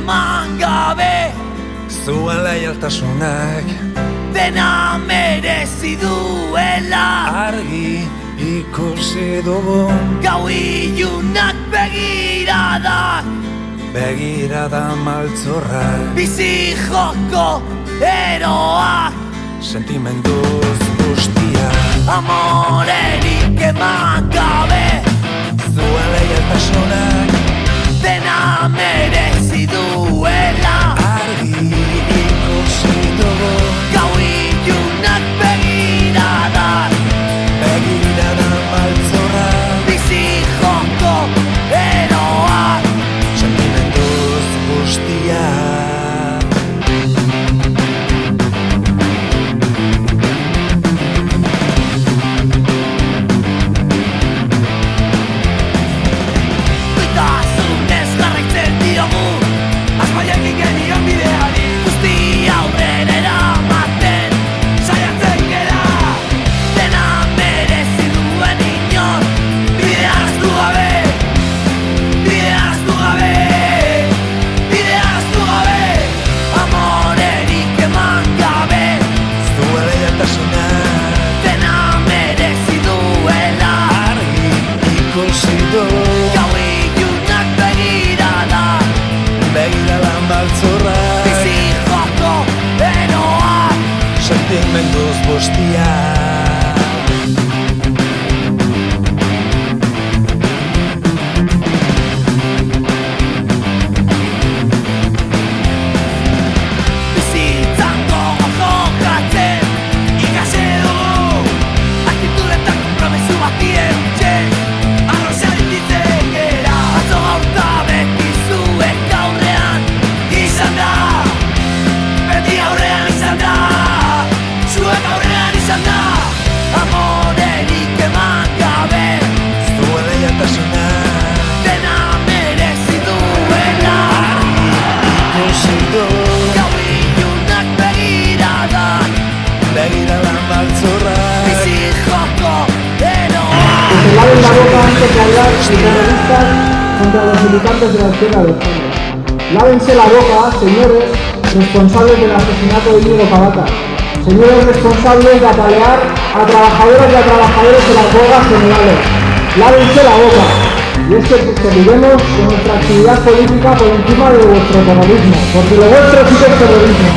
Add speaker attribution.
Speaker 1: eman gabe,
Speaker 2: zuen leialtasunak
Speaker 1: dena merezi duela.
Speaker 2: Argi ikusi dugu
Speaker 1: Gau ilunak begiradak,
Speaker 2: begirada maltzorrak
Speaker 1: bizi joko eroak,
Speaker 2: Sentimenduz guztia
Speaker 1: amorerik eman gabe,
Speaker 2: zuen leialtasunak
Speaker 1: dena merezi duela.
Speaker 2: Argi ikusi dugu
Speaker 1: Gau ilunak begiradak,
Speaker 2: begirada maltzorrak
Speaker 1: bizi joko eroak,
Speaker 2: Sentimenduz guztia
Speaker 1: duitasunez jarraitzen diogu, asmoiekin genion bideari, guztia aurrera eramaten saiatzen gera. Dena merezi duen inor, bidea ahaztu gabe, bidea ahaztu gabe, bidea ahaztu gabe, amorerik eman gabe,
Speaker 2: zuen leialtasunak
Speaker 1: dena merezi duela.
Speaker 2: Argi ikusi dugu
Speaker 1: Gau ilunak begiradak,
Speaker 2: begirada maltzorrak
Speaker 1: bizi joko eroak,
Speaker 2: Sentimenduz guztia
Speaker 1: bizitzan gogo jokatzen ikasi dugu, aktitud eta konpromisu batien txek, arroza ditzen gera. Atzo gauta beti zuek aurrean izan da, beti aurrean izan da, zuek aurrean izan da, amorerik eman gabe,
Speaker 2: zuen leialtasunak
Speaker 1: dena merezi duela.
Speaker 2: ikusi dugu
Speaker 1: Gau ilunak begiradak,
Speaker 2: begirada maltzorrak
Speaker 1: bizi joko eroak.
Speaker 3: Que se laven la boca antes de hablar de terroristas contra los militantes de la izquierda de España. Lávense la boca, señores responsables del asesinato de Íñigo Cabacas. Señores responsables de apalear a trabajadoras y a trabajadores de las huelgas generales. Lávense la boca. Y es que seguiremos con nuestra actividad política por encima de vuestro terrorismo, porque lo vuestro sí que es terrorismo.